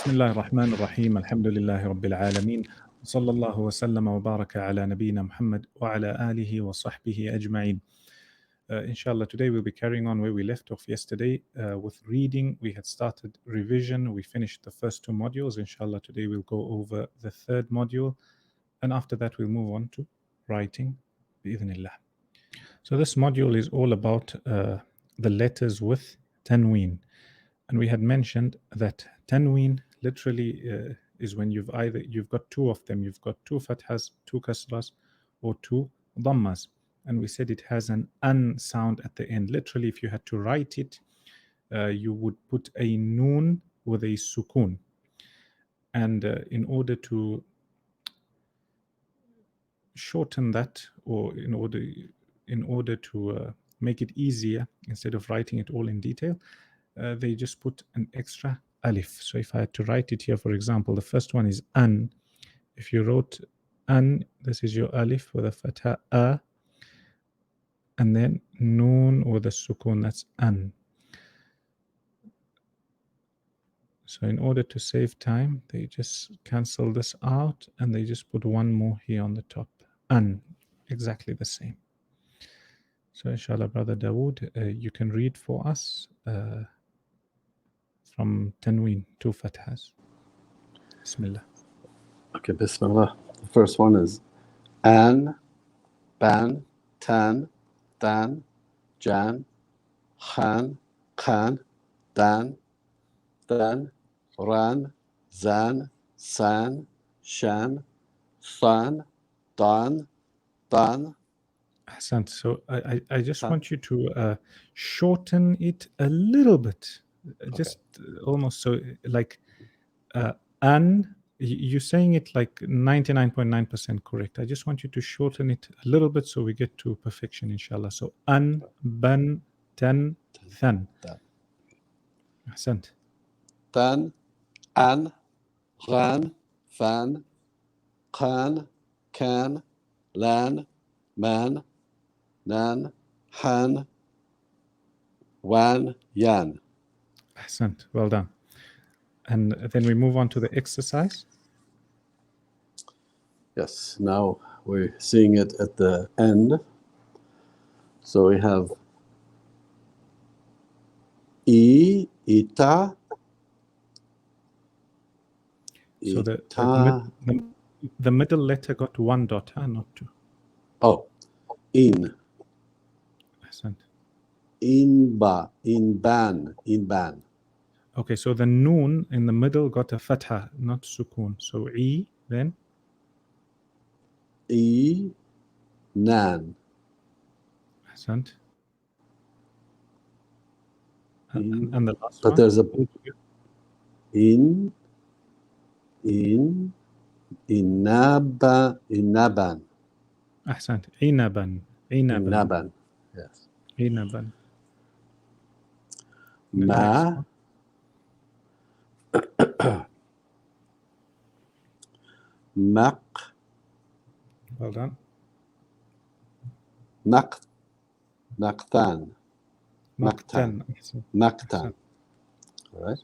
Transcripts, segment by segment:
بسم الله الرحمن الرحيم الحمد لله رب العالمين وصلى الله وسلم وبارك على نبينا محمد وعلى آله وصحبه أجمعين. Inshallah, today we'll be carrying on where we left off yesterday with reading. We had started revision. We finished the first two modules. Inshallah, today we'll go over the third module. And after that, we'll move on to writing. Bi-idhnillah. So this module is all about the letters with Tanween. And we had mentioned that Tanween literally is when you've got two of them. You've got two fathas, two kasras, or two dhammas. And we said it has an an sound at the end. Literally, if you had to write it, you would put a noon with a sukoon. And in order to shorten that, or in order to make it easier, instead of writing it all in detail, they just put an extra alif. So if I had to write it here, for example, the first one is an. If you wrote an, this is your alif with a fatha a, and then noon with a sukoon, that's an. So in order to save time, they just cancel this out and they just put one more here on the top. An, exactly the same. So inshallah, Brother Dawood, you can read for us from Tanween, two fathas. Bismillah. Okay, Bismillah. The first one is an, ban, tan, dan, jan, khan, khan, dan, ran, zan, san, shan, than, dan, dan. Ahsant. So I just want you to shorten it a little bit, just almost so like an. You're saying it like 99.9% correct. I just want you to shorten it a little bit so we get to perfection, inshallah. So an, ban, tan, than. Ahsant. Tan, an, ran, fan, khan, kan, lan, man, nan, han, wan, yan. Ahsant. Well done. And then we move on to the exercise. Yes, now we're seeing it at the end. So we have ita. So the middle letter got one dot, not two. Oh, in. Ahsant. In ban. Okay, so the noon in the middle got a fatha, not sukoon. So then? Nan. Ahsant. And the last but one? There's a inaban. Ahsant. Inaban. Yes. Inaban. Ma. Maq. Well done. Maqtan. Maqtan. All right.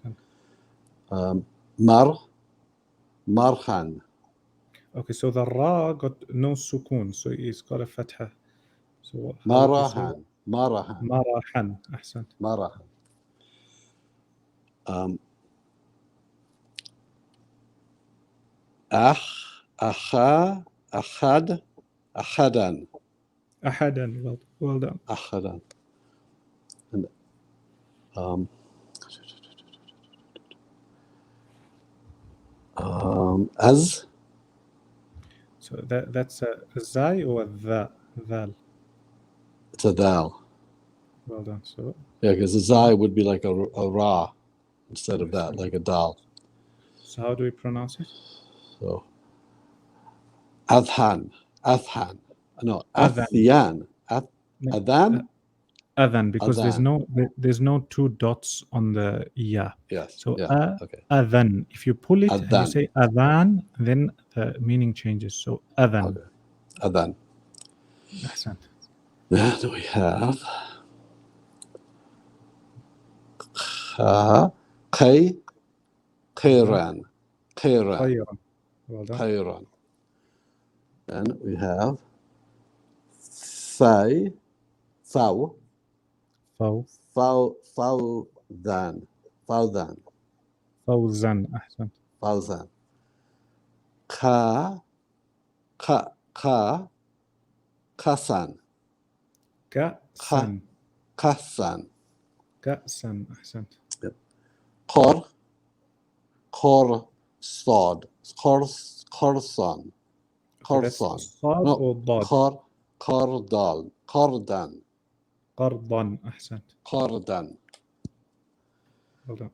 Marhan. Okay, so the ra got no sukoon, so it's got a fatha. So Marahan. Marahan. Ahsant. Marahan. Akha, Akhad, Akhadan. Ahadan. Well done. Akhadan. And as. So that's a zai or a dhal? It's a dal. Well done. So yeah, because a zai would be like a ra instead of that, like a dal. So how do we pronounce it? So Adhan. No, Athyan. Adhan. Adhan, because Adhan. there's no two dots on the ya. Yes. So yeah. Okay. Adhan. If you pull it Adhan. and you say adhan, then the meaning changes. So adhan. Okay. Adhan. Ahsan. Then we have Qay. Khairan. Khairan. Khayran. Well done. Khairan. Then we have Fai. Faw. Faw. Fawdan. Fawdan. Fawzan. أحسنت. Fawzan. Kasan. كأسا. Kasan. كأسا. أحسنت. Khorsad. Khorsan. Okay, that's Khorsan. صاد No. or ضاد. Khordan. قرضا. أحسنت. Khordan. Well done.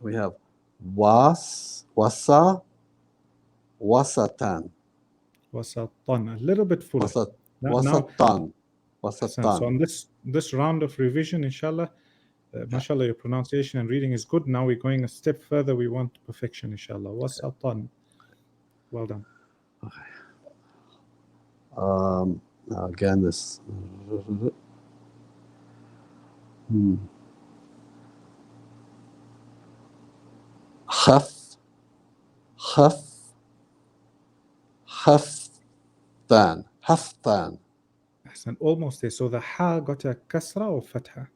We have wasatan. وسطا. A little bit fuller. Now, Wasatan. so on this round of revision, inshallah, mashallah, your pronunciation and reading is good. Now we're going a step further. We want perfection, inshallah. Wasatan. Well done. Now again, this. Haftan. Ahsan. Almost there. So the ha got a kasra or fatha?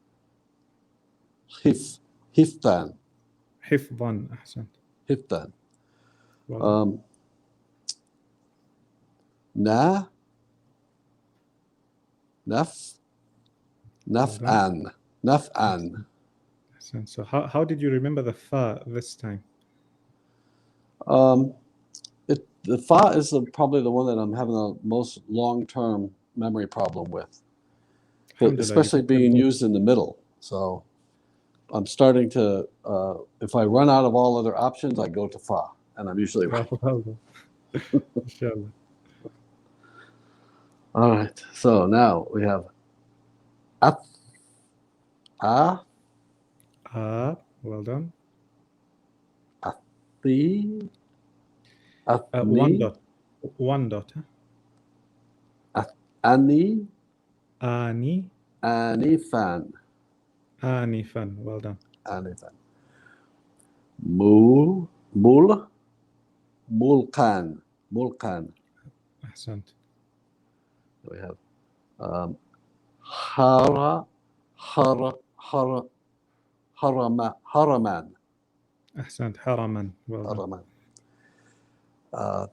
Hiftan. حفظا. أحسنت. Hiftan. Well done. Naf'an. Ahsan. So how did you remember the fa this time? The fa is probably the one that I'm having the most long-term memory problem with, especially being used in the middle. So I'm starting to, if I run out of all other options, I go to fa, and I'm usually right. Inshallah. All right. So now we have well done. Athni. One dot. Ani. Anifan. Well done. Anifan. Mulkan. Ahsant. We have haraman. Ahsant. Haraman. Well done. Haraman.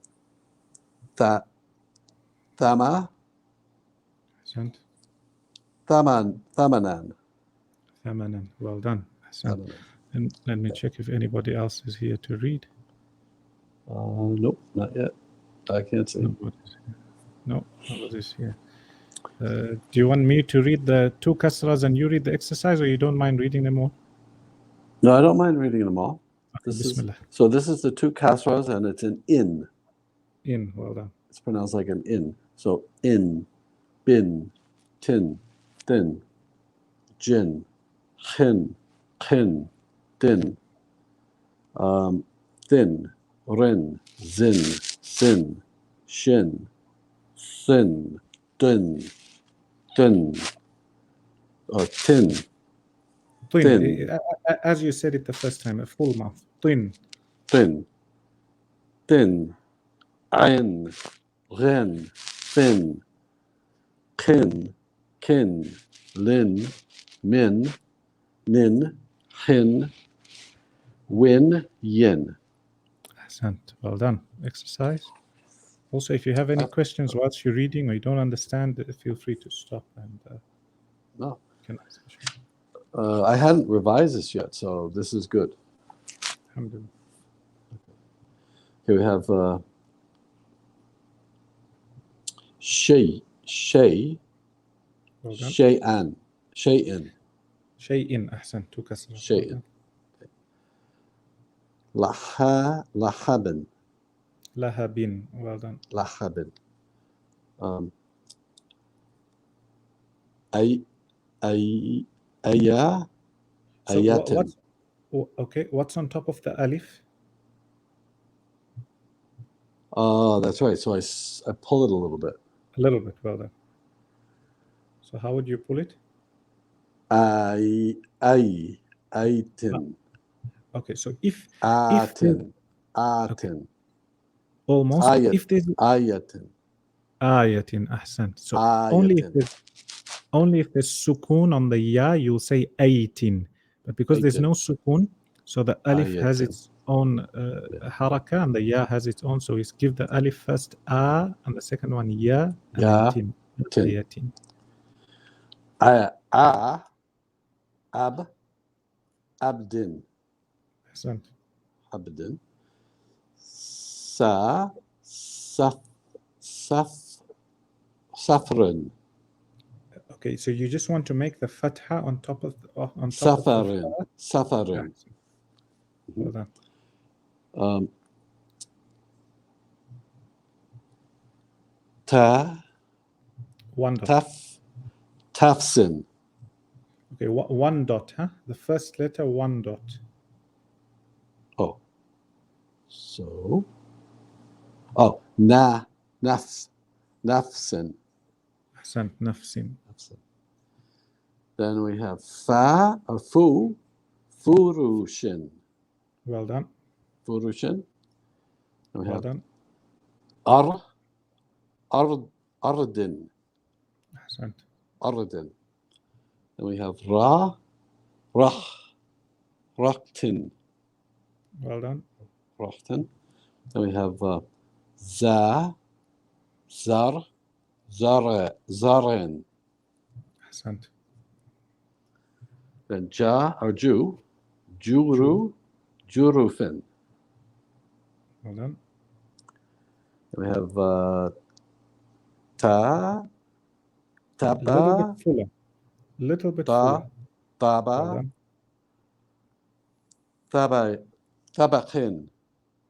Thama. Ahsant. Thamanan. Well done. Ahsant. And let me check if anybody else is here to read. Nope, not yet. I can't see. No, nobody's here. Do you want me to read the two kasras and you read the exercise, or you don't mind reading them all? No, I don't mind reading them all. Bismillah. So this is the two kasras, and it's an in. In, well done. It's pronounced like an in. So in, bin, tin, thin, jin, khin, din, thin, rin, zin, sin, shin, sin, din, tin. Tin. As you said it the first time, a full mouth. Tin. Ain, ren, fin, kin, lin, min, nin, hin, win, yin. Ahsant. Well done. Exercise. Also, if you have any questions whilst you're reading or you don't understand, feel free to stop and no. Can ask. I hadn't revised this yet, so this is good. Alhamdulillah. Here we have Well done. shay'in. Ahsan. Two kasra. Shay'in. Lahabin. Well done. Lahabin. Ayatin. Okay, what's on top of the alif? Oh, that's right. So I pull it a little bit. A little bit, well done. So how would you pull it? Aitin. Okay, so if Atin. okay, Atin. almost. Ayat. If there's Ayatin. ayatin, ahsant. So Ayatin. only if there's sukun on the ya, you'll say ayatin. But because there's no sukun, so the alif has Ayatin. its own haraka and the ya has its own. So we give the alif first and the second one ya and then tin. Tin. Ayatin. Abdin. Ahsant. Abdin. Safran. Okay, so you just want to make the fatha on top of the Safarin. fa. Safarin. Well done. One dot. Tafsin. Okay, one dot, huh? The first letter, one dot. Oh. So. Oh, nafsin. Ahsant, nafsin. Then we have fa or furushin. Well done. Furushin. And we Well have done. ardin. Ahsant. Ardin. Then we have raktin. Well done. Raktin. Then we have zarin. Ahsant. Then or jurufin. Well done. Then we have Little bit fuller. Little bit fuller. Well done. Tabaqin.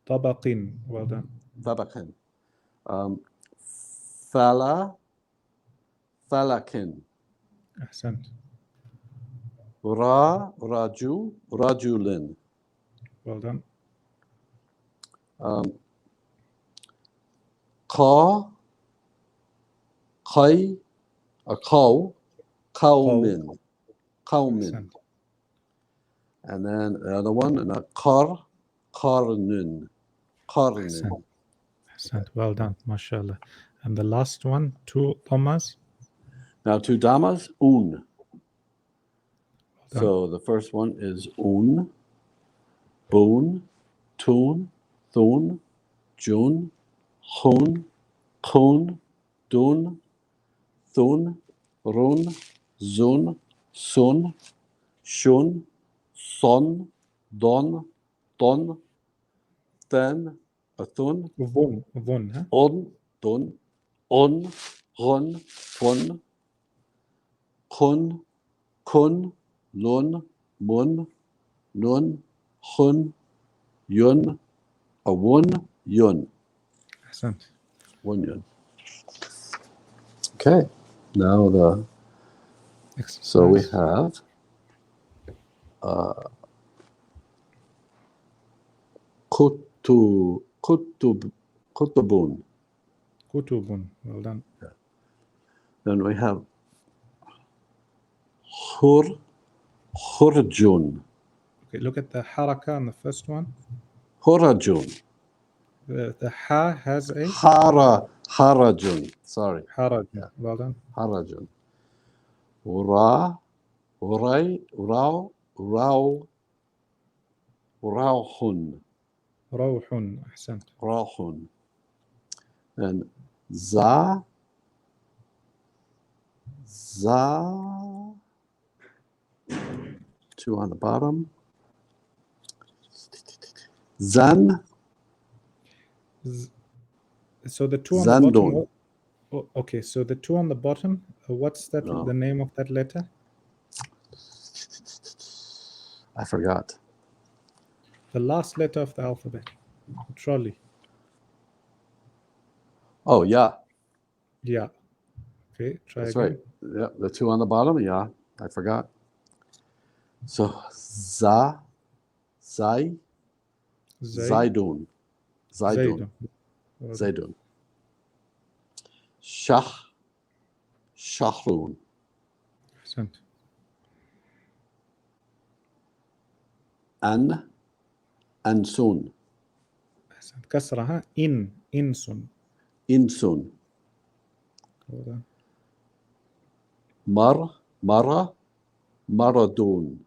Tabaqin. Well done. Tabaqin. Falakin. Ahsant. Rajulin. Well done. Qay or qawmin. Ahsant. And then the other one, qarnun. Ahsant. Ahsant. Well done. MashaAllah. And the last one, two dhammas. Now two dhammas, un. Well done. So the first one is un, boon, tun, thun, jun, hun, kun, dun, thun, run, zun, sun, shun, son, don, ton, ten, thun, Vun, huh? dun, run, fun, kun, lun, mun, nun, hun, yun, wun, yun. Ahsant. Wun, yun. Okay, now so we have kutubun. Kutubun. Well done. Then we have khurjun. Okay, look at the haraka on the first one. Khurajun. The ha has a Harajun. Sorry. haraj. Well done. Harajun. Rauhun. Rawhun. Ahsant. Rauhun. And two on the bottom. Zan. So the two on the bottom. Zandun. Okay, so the two on the bottom. What's that? No. The name of that letter? I forgot. The last letter of the alphabet. Trolley. Oh, yeah. Yeah. Okay, try That's again. right. Yeah, the two on the bottom. Yeah, I forgot. So Zaidun. Zaydun. Zaidun. Shahrun. Ahsant. An. أنسون. أحسنت. كسرها إنسون. إنسون. مرة مردون.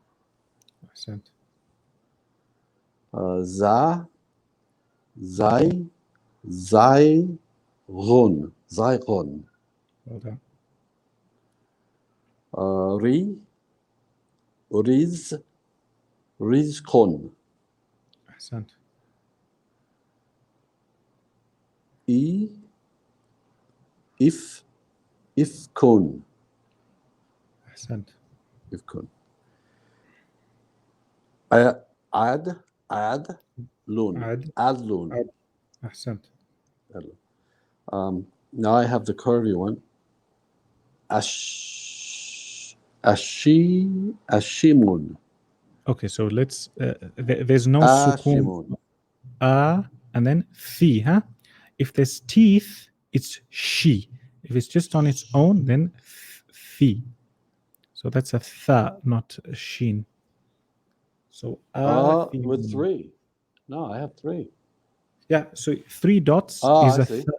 أحسنت. زايغون. Well done. رزقون. أحسنت. إفكون. أحسنت. إفكون. عدلون. عد. أحسنت. Now I have the curvy one. Ashimun. Okay, so let's. There's no sukun. And then thi, huh? If there's teeth, it's she. If it's just on its own, then thi. So that's a tha, not a sheen. So with 3. No, I have 3. Yeah, so 3 dots is I a see. tha.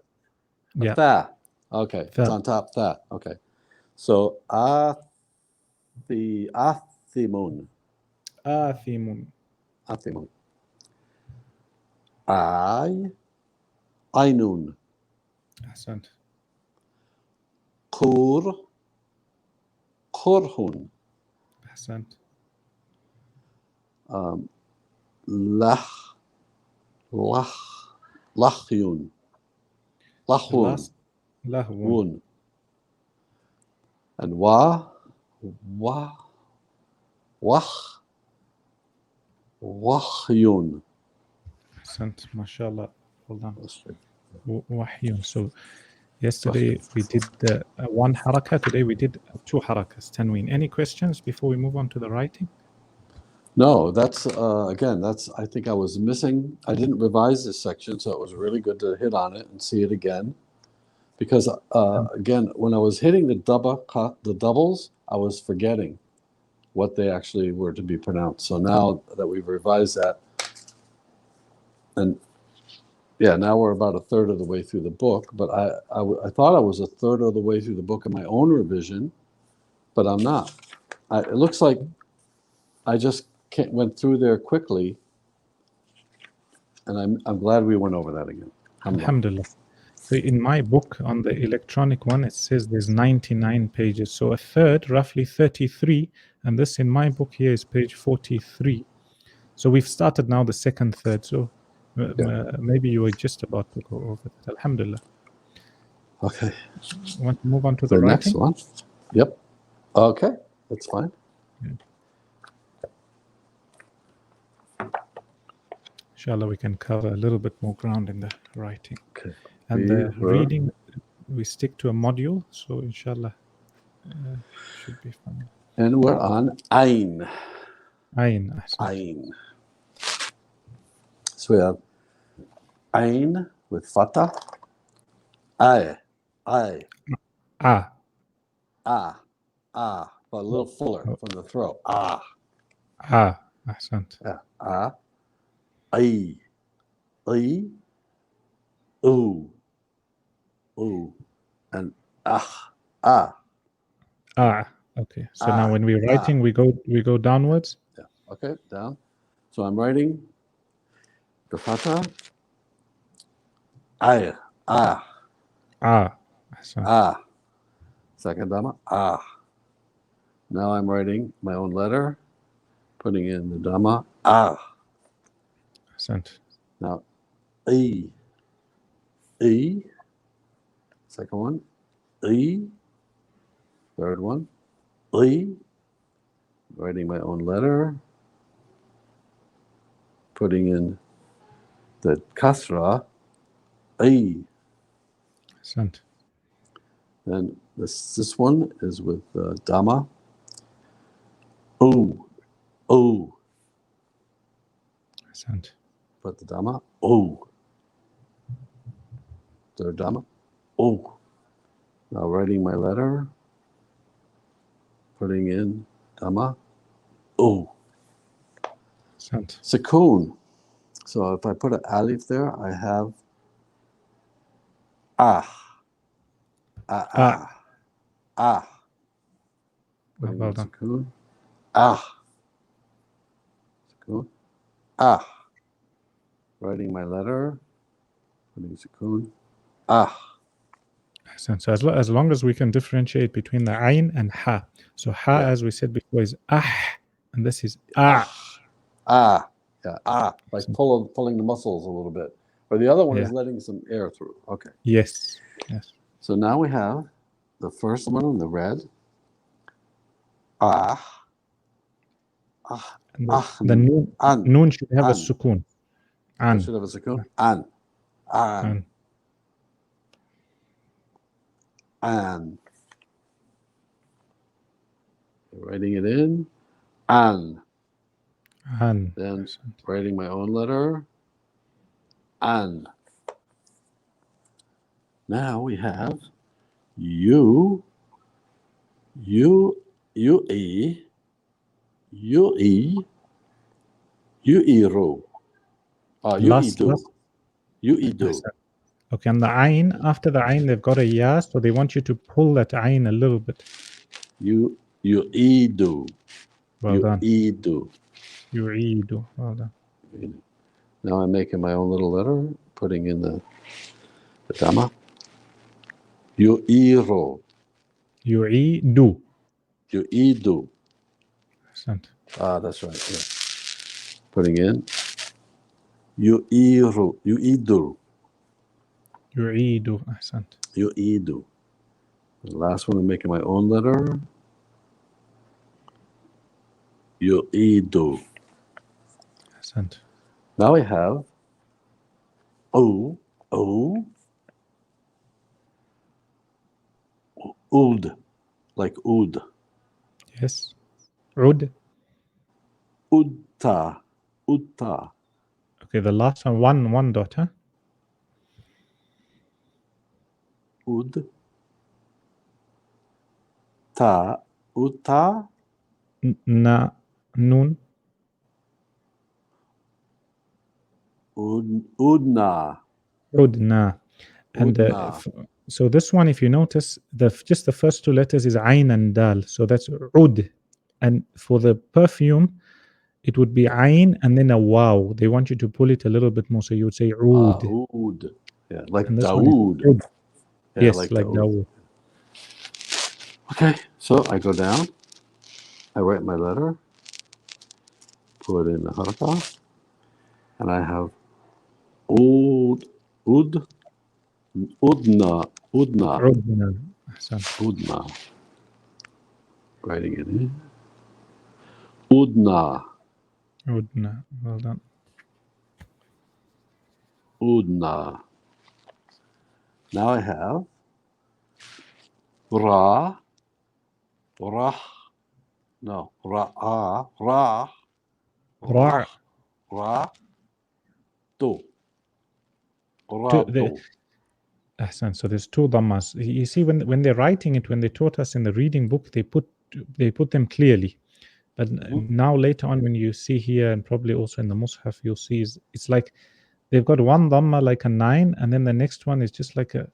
Yeah. Tha. Okay, Tha. it's on top. Tha. Okay. So athimun. Athimun. Ainun. Ahsant. Kurhun. Ahsant. Lahyun. Lahwun. And wahyun. Ahsant. MashaAllah. Hold on. Wahyun. So yesterday we did one haraka. Today we did 2 harakas. Tanween. Any questions before we move on to the writing? No, that's again, I think I was missing. I didn't revise this section, so it was really good to hit on it and see it again. Because again, when I was hitting the doubles, I was forgetting what they actually were to be pronounced. So now that we've revised that, and yeah, now we're about a third of the way through the book. But I thought I was a third of the way through the book in my own revision, but I'm not. It looks like I just went through there quickly, and I'm glad we went over that again. Alhamdulillah. So in my book, on the electronic one, it says there's 99 pages. So a third, roughly 33. And this in my book here is page 43. So we've started now the second third. So maybe you were just about to go over that. Alhamdulillah. Okay. Want to move on to the writing? Next one? Yep. Okay, that's fine. Yeah. Inshallah, we can cover a little bit more ground in the writing. Okay. And the reading, we stick to a module. So inshallah, should be fine. And we're on Ain. Ain. Ain. So we have Ain with fatah. But a little fuller from the throat. Ahsant. Yeah. Ooh, and Okay. So now when we're writing, we go downwards. Yeah. Okay, down. So I'm writing the fatha. Second dhamma. Now I'm writing my own letter, putting in the dhamma. Ahsant. Now second one. Third one. Writing my own letter, putting in the kasra. Ahsant. Then this one is with dhamma. Ahsant. Put the dhamma. Third dhamma. Now writing my letter, putting in dhamma. Ahsant. Sukoon. So if I put an alif there, I have ah, ah, ah, ah. Well done. Sukoon. Ah. Sukoon. Ah. Writing my letter. Putting sukoon. Ah. So as long as we can differentiate between the ayn and ha. So ha, Yeah. as we said before, is ah, and this is ah. Ah. Yeah. Ah. Like pulling the muscles a little bit. Or the other one is letting some air through. Okay. Yes. Yes. So now we have the first one in the red. Ah. Ah. And Ah. the noon should have a sukoon. It should have a sukoon. An. An. An. Writing it in. An. An. Then writing my own letter. An. Now we have you, e, ro. You e do. Okay, and the ayn, after the ayn, they've got a ya, so they want you to pull that ayn a little bit. You e do. Well done. E do. You e do. Well done. Now I'm making my own little letter, putting in the dama. You e ro. You e do. You e do. Excellent. That's right. Yeah. Putting in. You e ro. You e do. You e do. Excellent. You e do. The last one, I'm making my own letter. You e do. Excellent. Now we have oud, like oud. Yes. Ud. Utta. Okay, the last one dot, huh? Ud. Ta. Utta. Na. Noon. Udna. Udna. And so this one, if you notice, just the first two letters is ayn and dal. So that's ud. And for the perfume, it would be ayn and then a wow. They want you to pull it a little bit more. So you would say oud. Oud. Yeah, like Dawood. Yeah, yes, like Dawood. Okay, so I go down. I write my letter. Put in the haraka. And I have udna. Udna. Writing it in. Udna. Well done. Udna. Now I have ra. No, ra. Do. So there's two dhammas. You see, when they're writing it, when they taught us in the reading book, they put them clearly. But now later on, when you see here, and probably also in the Mus'haf, you'll see it's like they've got one dhamma like a 9, and then the next one is just like a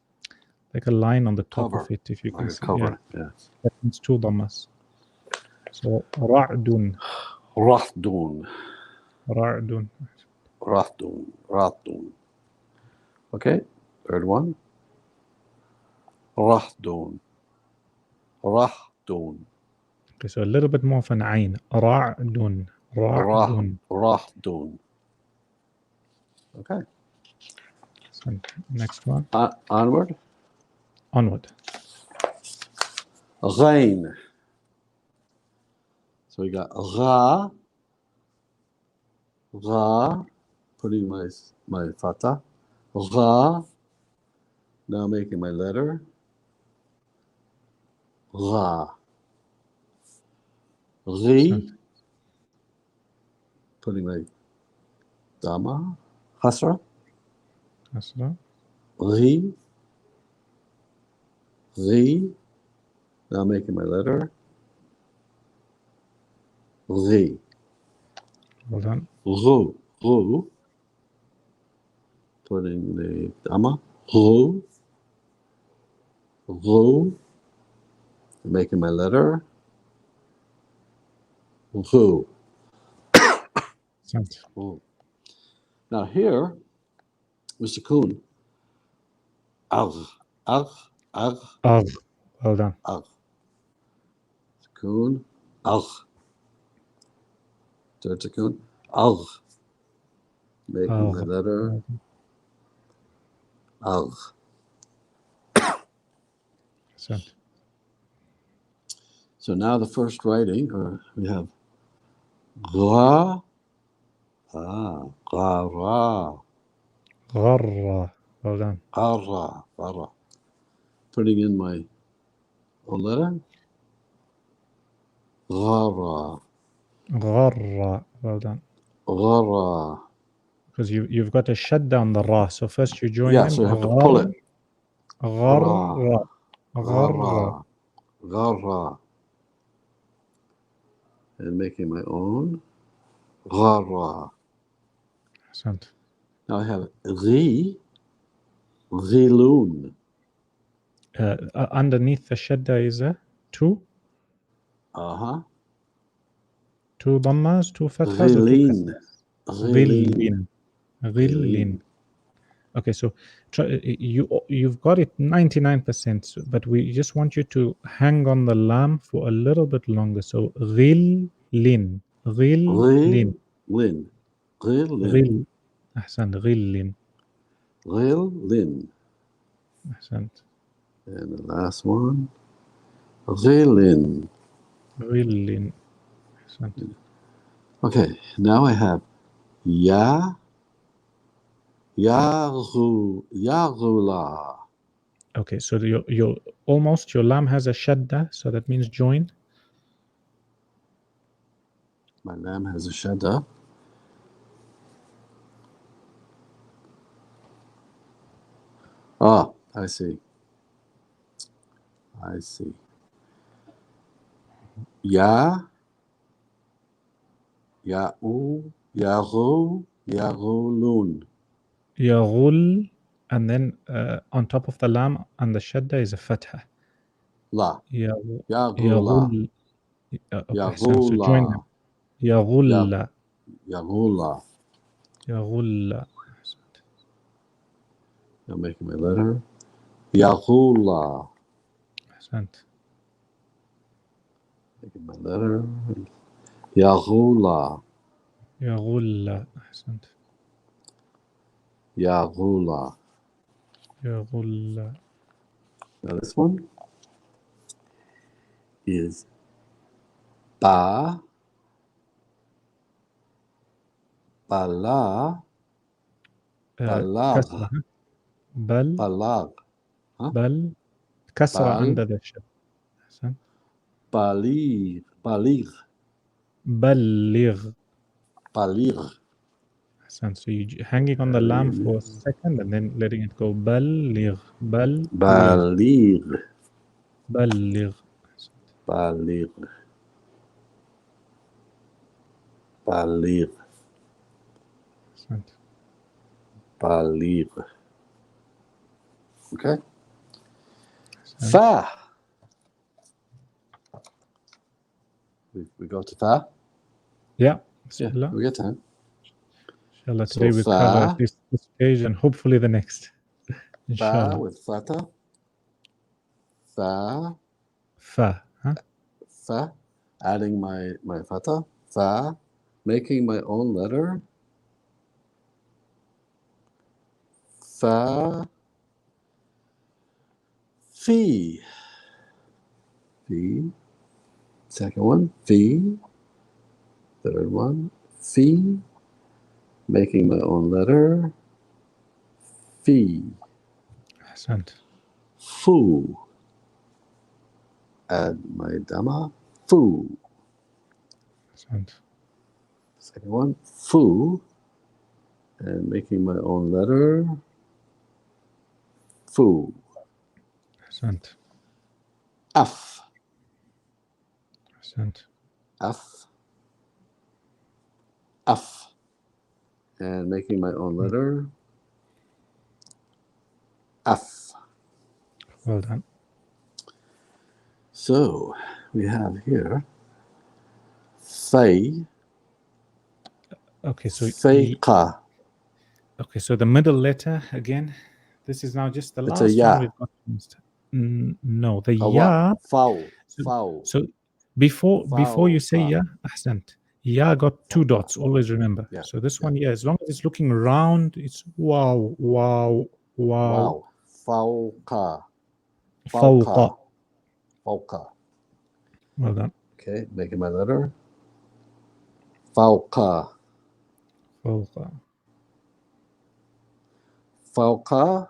line on the top of it. If you can see, cover. Yeah. That means two dhammas. So ra'dun. Okay, third one. Rahdun. Okay, so a little bit more of an ayn. Ra'dun. Rahdun. Okay. So next one. Onward. Ghain. So we got Gha. Putting my fatha. Gha. Now making my letter. Gha. Ghi. Putting my dhamma. Hasra. Ghi. Now making my letter. Ghi. Well done. Ghu. putting the dhamma, ru, ru, making my letter, ru. Excellent. Now here, Mr. Kuhn, ag, ag, ag, Agh. Well done. ag. Kuhn, ag. Third Kuhn, ag. Making my Agh. letter, ag. Excellent. So now the first writing, we have ra, ra, Gharra. Well done. ra. Putting in my own letter, ra, Gharra. Well done. ra. Because you've got a shadda on the ra. So first you join Yeah, them. so you have to pull it. Gharra. Ra, Gharra. ra. And making my own, ra. Excellent. Now I have rilun. Underneath the shadda is a two. Uh-huh. Two dhammas, two fathas, or two Rilin. kasras? Ghillin. Rilin. Ghillin. Okay, so you've got it 99%, but we just want you to hang on the lam for a little bit longer. So ghillin. Ghillin. Rilin. Ghill. Ahsan. Ghillin. Rilin. Ahsant. And the last one, rilin. Ghillin. Ahsant. Okay, now I have yarula. Okay, so your almost your lam has a shadda, so that means join. My lamb has a shadda. Ah, I see. Yarul, yarulun. Yaghul, and then on top of the lam and the shadda is a fatha. La. Yarula. Yaghul. Okay, so join them. Yarula. Yaghulla. Yarula. Yaghulla. I'm making my letter. Yarula. Ahsant. Making my letter. Yarula. Yaghulla. Ahsant. Yarula. Yaghulla. Now this one is bala, Kasra. balag, Huh? Bal. balag, huh? Bal. Kasra Bal, under the shad. Ahsant. balig, Balligh. Ahsant. So you hanging on the lam for a second and then letting it go. Balligh. Balligh. balig, Balligh. balig, balig, Ahsant. balig. Okay. Ahsant. Fa. We go to fa. Yeah. Yeah, Bismillah. we get time. Inshallah, So today we cover fa, this page and hopefully the next. fa Inshallah. with fatha. Fa, Fa. Huh? fa, adding my fatha. Fa, making my own letter. Fa, fi. Fi. Second one, fi. Third one, fi. Making my own letter. Fi. Ahsant. Fu. Add my dhamma. Fu. Ahsant. Second one, fu. And making my own letter. Fu. Ahsant. Af. Ahsant. Af. Af. And making my own letter. F. Well done. So we have here Fay. Okay, so Fayqa. okay, so the middle letter again. This is now just the It's a last one ya. we've got. No, the A what? ya. Foul. So, Foul. so before you say Fauqa. ya, ahsant. Ya got two Fauqa. dots. Always remember. Yeah, So this yeah. one, yeah, as long as it's looking round, it's wow, wow, wow. Wow. Fauqa. Fawqa. Fauqa. Well done. Okay, making my letter. Fauqa. Fawqa. Fauqa.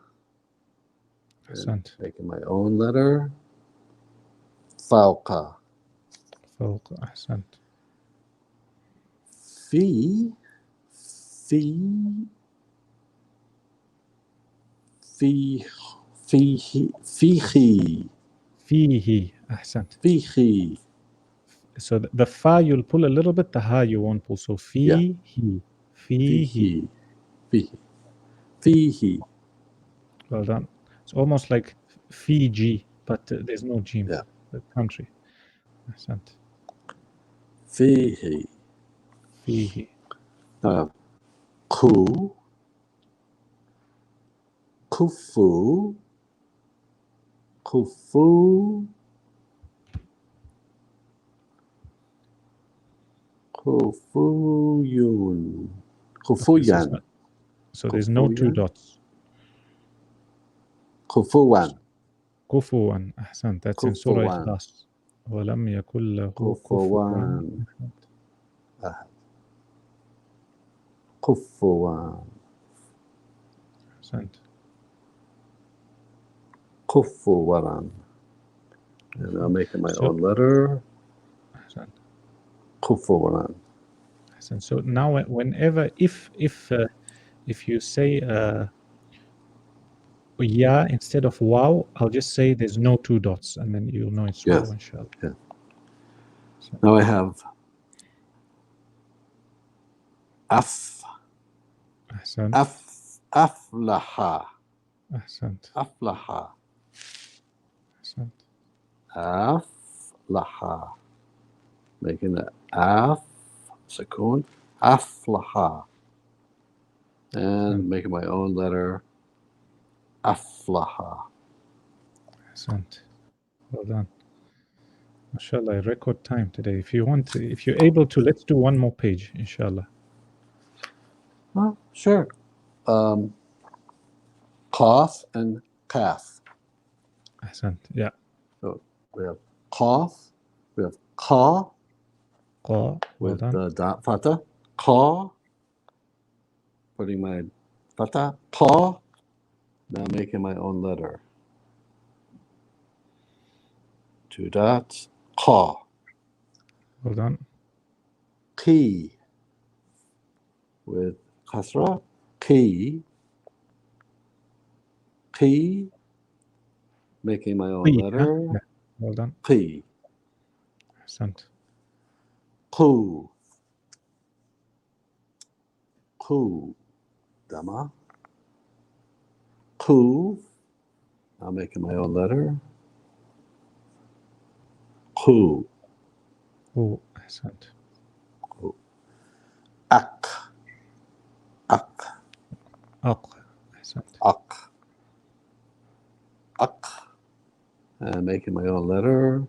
Ahsant. Making my own letter. Fauqa. Fawqa. Ahsant. Fi. Fi. Fi. Fihi. Fihi. Fihi. Ahsant. Fihi. So the fa you'll pull a little bit, the ha you won't pull. So Yeah. fihi. Fihi. Fihi. Fihi. Fihi. Well done. It's almost like Fiji, but there's no jim. Yeah. The country. Ahsant. Fihi. Fihi. Ku. Kufu. Kufu. Kufuyun. Kufuyan. So there's no two Kufuyan. dots. Kufuwan. Kufuwan. Ahsant. That's in Surah Kufuwan. Ikhlas. وَلَمْ يَكُنْ لَهُ كُفُوًا Kufuwan. Kufuwan. أحسنت. Kufuwan. And I'm making my own letter. أحسنت. Kufuwan. أحسنت. So now whenever if you say ya instead of wow, I'll just say there's no two dots, and then you'll know it's wow, Yes. inshallah. Yeah. So, Now I have af. أحسنت. Aflaha. أحسنت. Aflaha. أحسنت. Aflaha. Making the af sukoon. Aflaha. And making my own letter. Aflaha. أحسنت. Well done. MashaAllah, record time today. If you're able to, let's do one more page, inshallah. Sure. Qaf and kaf. Ahsant. Yeah. So we have qaf. We have ka Qa. Well with done. the dot fatah. Ka. Putting my fatah. Ka. Now making my own letter. Two dots. Ka. Well done. Qi. With kasra. Qi. Qi. Making my own letter. Yeah. Well done. Qi. Ahsant. Qu. Qu. Dama. Qu. I'm making my own letter. Qu. Oh, ahsant. Ak. Ak. Aq. Ahsant. Ak. Ak. And making my own letter.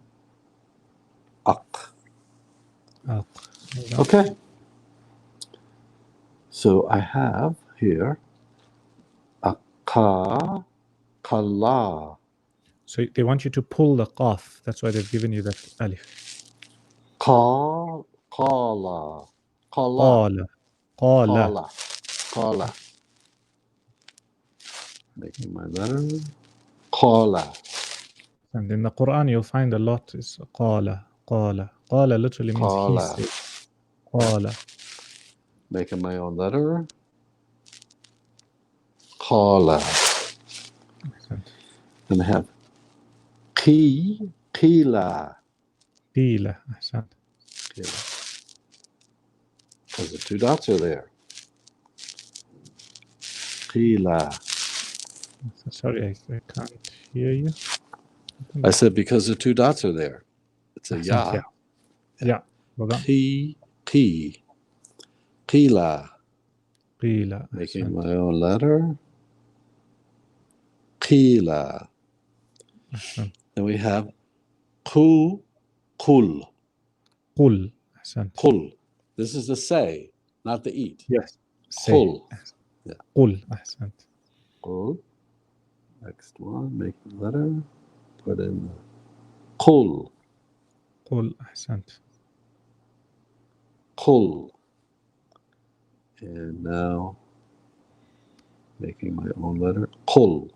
Ak. Aq. Well done. Okay. So I have here Akka. Kala. So they want you to pull the qaf. That's why they've given you that alif. Kala. Kala. Qala. Qala. Kala. Making my letter. Kala. And in the Quran, you'll find a lot is qala. Qala. Qala literally means he Qala. said. Qala. Making my own letter. Kala. Ahsant. And I have Qi. Qila. Qila. Ahsant. Because the two dots are there. Qila. Sorry, I can't hear you. I said because the two dots are there. It's a أحسنت. ya. Yeah. Well done. Qila. قيل. Making أحسنت. my own letter. Qila. أحسنت. Then we have qul. قل. أحسنت. Qul. This is the say, not the eat. Yes. Say. Qul. Yeah. قل. أحسنت. Qul. Next one, make the letter. Put in the qul. قل. أحسنت. Qul. And now making my own letter. Qul.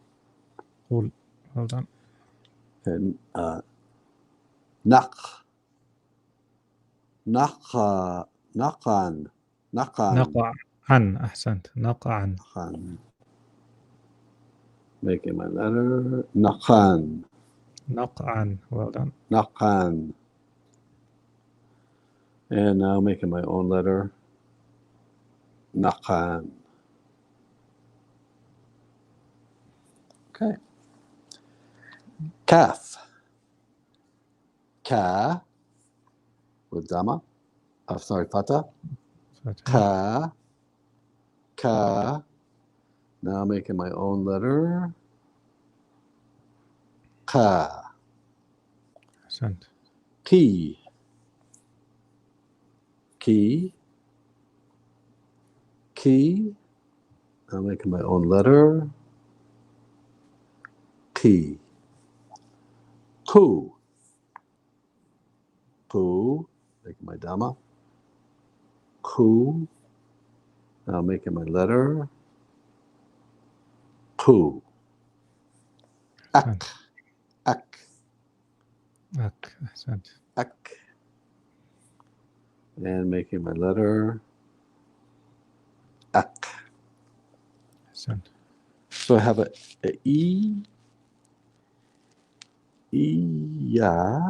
قل. Well done. And naq. Naqan. نقع عن. أحسنت. نقع عن. Naqan. Making my letter. Naqan. نقع عن. Well done. Naqan. And now making my own letter. Naqan. Okay. Kaf. Ka with Dhamma. Sorry, Fatah. Ka. Ka. Now making my own letter. Ka. أحسنت. Ki. Ki. Ki. Now making my own letter. Ki. Ku. Ku. Making my Dhamma. Ku. Now making my letter. Ku. Ak. Ak. أك. أحسنت. Ak. And making my letter. Ak. أحسنت. So I have a E. Iya.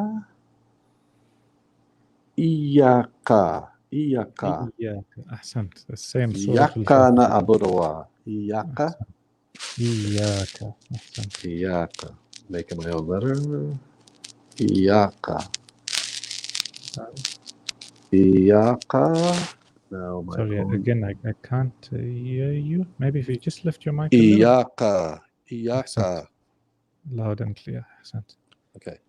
Iyaka. Iyaka. إياك. أحسنت. The same سورة Iyaka na الفاتحة. abudwa. Iyaka. إياك. أحسنت. Iyaka. Making my own letter. Iyaka. Iyaka. Now my Sorry, own. again, I can't hear you. Maybe if you just lift your mic a little. Iyaka. Iyaka. Loud and clear. أحسنت. Okay.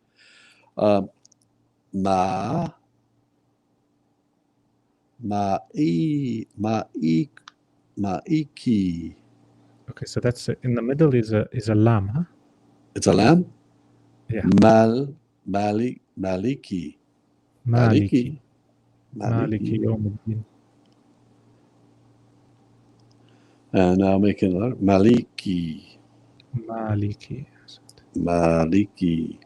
Ma. Maiki. Okay, so that's in the middle is a lam, huh? It's a lamb? Yeah. Maliki. Maliki. Maliki. Maliki Yawmuddin. And now making a letter. Maliki. Maliki. Maliki.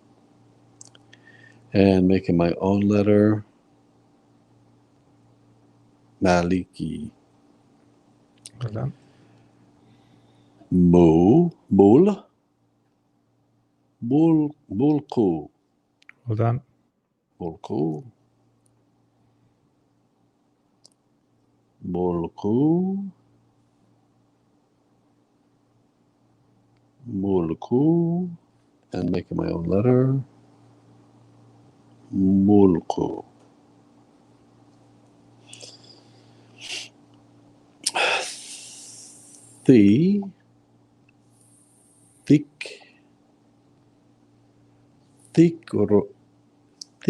And making my own letter. Maliki. Well done. Bulku. Well done. Bulku. Mulku. And making my own letter. Mulku.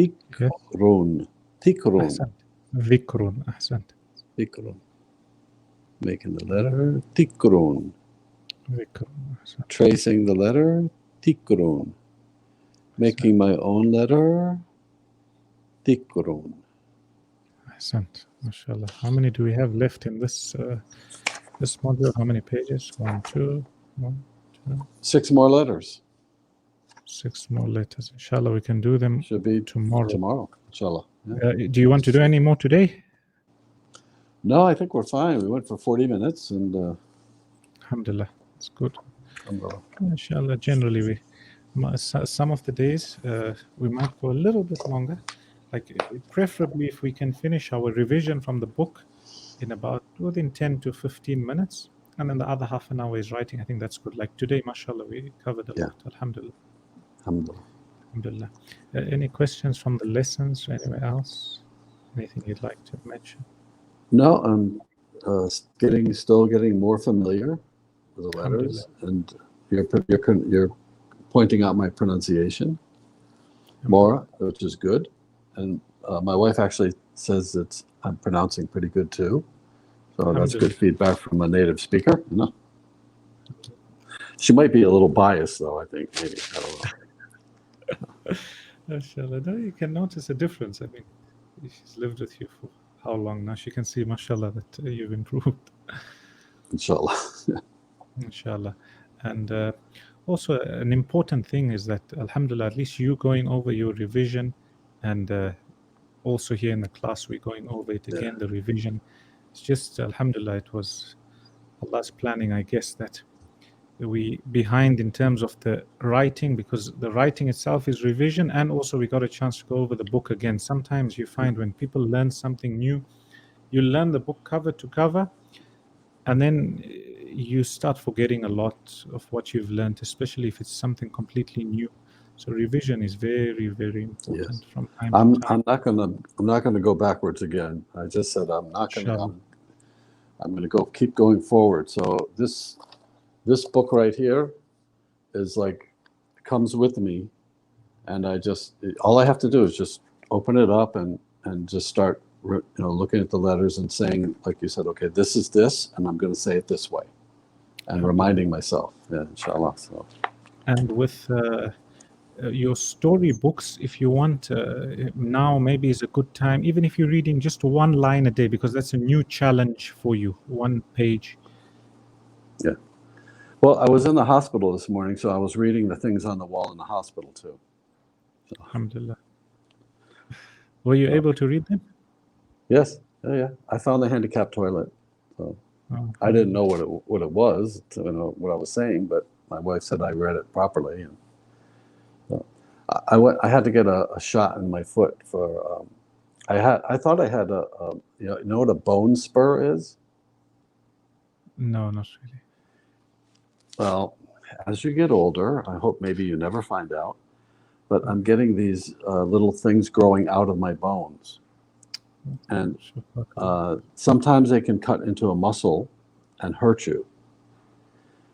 Thikrun. أحسنت. ذكر. أحسنت. Thikrun. Making the letter. Thikrun. ذكر. أحسنت. Tracing the letter. Thikrun. Making my own letter. Thikrun. أحسنت. MashaAllah. How many do we have left in this this module? How many pages? 1, 2, 1, 2. 6 more letters. 6 more letters. Inshallah, we can do them Should be tomorrow. Inshallah. Yeah. Do you want to do any more today? No, I think we're fine. We went for 40 minutes and Alhamdulillah. It's good. Alhamdulillah. Inshallah, generally some of the days we might go a little bit longer. Like preferably if we can finish our revision from the book in about within 10 to 15 minutes. and then the other half an hour is writing. I think that's good. Like today, mashallah, we covered a lot. Alhamdulillah. Alhamdulillah. Alhamdulillah. Any questions from the lessons or anywhere else? Anything you'd like to mention? No, I'm still getting more familiar with the letters, and you're pointing out my pronunciation more, which is good. And my wife actually says that I'm pronouncing pretty good too. So that's good feedback from a native speaker. You know, she might be a little biased, though. I think maybe I don't know. Mashallah, no, you can notice a difference. I mean, she's lived with you for how long now? She can see, mashallah, that you've improved. Inshallah. Inshallah. And also, an important thing is that, alhamdulillah, at least you going over your revision, and also here in the class, we're going over it again, the revision. It's just, alhamdulillah, it was Allah's planning, I guess, that we behind in terms of the writing, because the writing itself is revision, and also we got a chance to go over the book again. Sometimes you find when people learn something new, you learn the book cover to cover, and then you start forgetting a lot of what you've learned, especially if it's something completely new. So revision is very, very important from time to time. I'm not gonna go backwards again. I just said I'm gonna keep going forward. So this book right here is like comes with me, and all I have to do is just open it up and just start looking at the letters and saying, like you said, okay, this is this, and I'm going to say it this way, and reminding myself, inshallah. So, and with your story books, if you want, now maybe is a good time, even if you're reading just one line a day, because that's a new challenge for you, one page. Yeah. Well, I was in the hospital this morning, so I was reading the things on the wall in the hospital too. So. Alhamdulillah. Were you able to read them? Yes. Yeah. I found the handicapped toilet. So I didn't know what it was, what I was saying, but my wife said I read it properly, and so I had to get a shot in my foot for. I thought I had you know what a bone spur is? No, not really. Well, as you get older, I hope maybe you never find out, but I'm getting these little things growing out of my bones. And sometimes they can cut into a muscle and hurt you.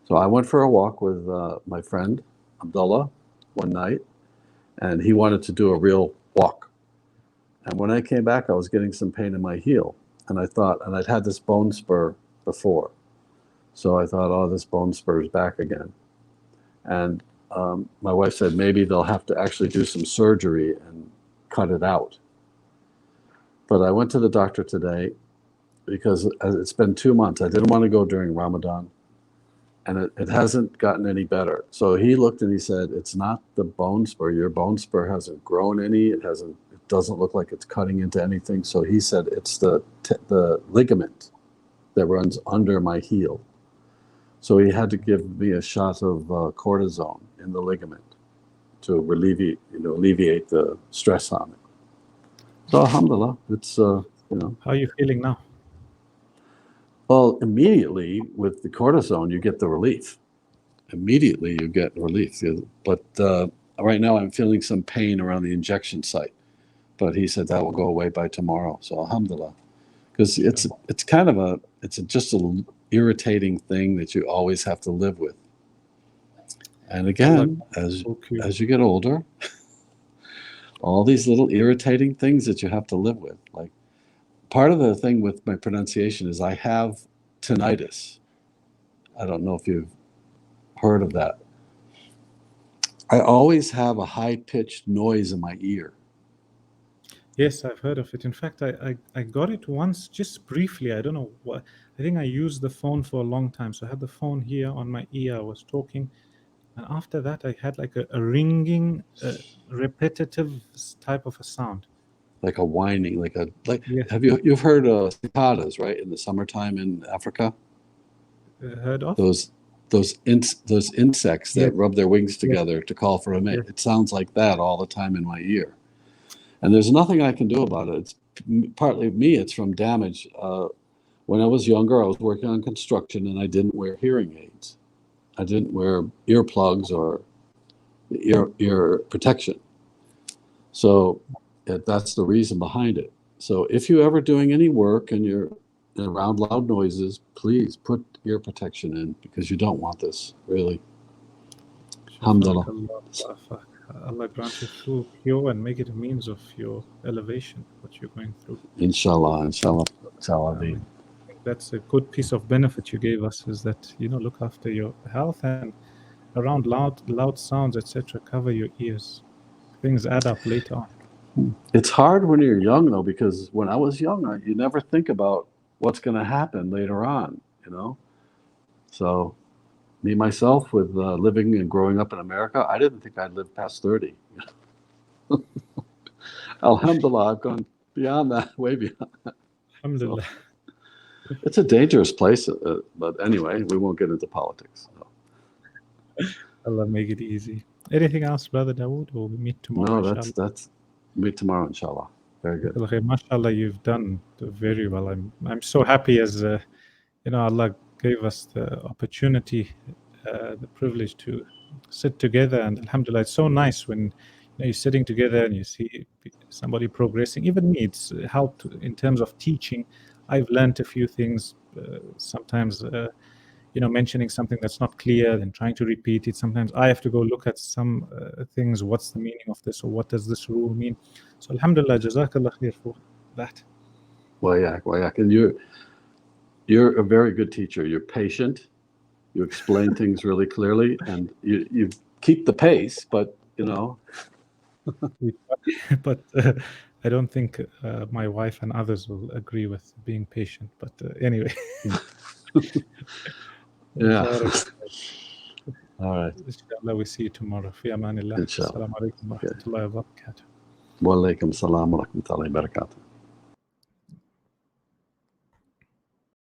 So I went for a walk with my friend, Abdullah, one night, and he wanted to do a real walk. And when I came back, I was getting some pain in my heel. And I'd had this bone spur before. So I thought, oh, this bone spur is back again. And my wife said, maybe they'll have to actually do some surgery and cut it out. But I went to the doctor today because it's been 2 months. I didn't want to go during Ramadan, and it hasn't gotten any better. So he looked and he said, it's not the bone spur. Your bone spur hasn't grown any. It doesn't look like it's cutting into anything. So he said it's the ligament that runs under my heel. So he had to give me a shot of cortisone in the ligament to alleviate the stress on it. So alhamdulillah, it's How are you feeling now? Well, immediately with the cortisone, you get the relief. Immediately you get relief. But right now I'm feeling some pain around the injection site. But he said that will go away by tomorrow. So alhamdulillah, because it's just an irritating thing that you always have to live with. And again, as you get older, all these little irritating things that you have to live with. Like part of the thing with my pronunciation is I have tinnitus. I don't know if you've heard of that. I always have a high-pitched noise in my ear. Yes, I've heard of it. In fact, I got it once, just briefly. I don't know what. I think I used the phone for a long time. So I had the phone here on my ear. I was talking. And after that, I had like a ringing, repetitive type of a sound. Like a whining, Yes. You've heard cicadas, right? In the summertime in Africa? Heard of? Those insects that rub their wings together to call for a mate. It sounds like that all the time in my ear. And there's nothing I can do about it. It's partly me, it's from damage. when I was younger, I was working on construction and I didn't wear hearing aids. I didn't wear earplugs or ear protection. So that's the reason behind it. So if you're ever doing any work and you're around loud noises, please put ear protection in because you don't want this, really. Alhamdulillah. Allah grant you through cure and make it a means of your elevation, what you're going through. Inshallah, inshallah, inshallah. I think that's a good piece of benefit you gave us, is that, look after your health, and around loud sounds, etc., cover your ears. Things add up later on. It's hard when you're young, though, because when I was young, you never think about what's going to happen later on, So me, myself, with living and growing up in America, I didn't think I'd live past 30. Alhamdulillah, I've gone beyond that, way beyond that. Alhamdulillah. So, it's a dangerous place, but anyway, we won't get into politics. So. Allah make it easy. Anything else, Brother Dawood, or we meet tomorrow? No, that's meet tomorrow, inshallah. Very good. MashaAllah, you've done very well. I'm so happy, as Allah gave us the opportunity, the privilege to sit together, and alhamdulillah, it's so nice when you're sitting together and you see somebody progressing. Even me, it's helped in terms of teaching. I've learned a few things, sometimes mentioning something that's not clear and trying to repeat it. Sometimes I have to go look at some things. What's the meaning of this, or what does this rule mean? So alhamdulillah, jazakallah khair for that. Wayak. And you're a very good teacher. You're patient. You explain things really clearly, and you keep the pace, but But I don't think my wife and others will agree with being patient. But anyway. Yeah. All right. Inshallah, we see you tomorrow. Fi amanillah. Assalamu alaikum wa rahmatullahi wa barakatuh. Wa alaikum salam wa rahmatullahi wa barakatuh.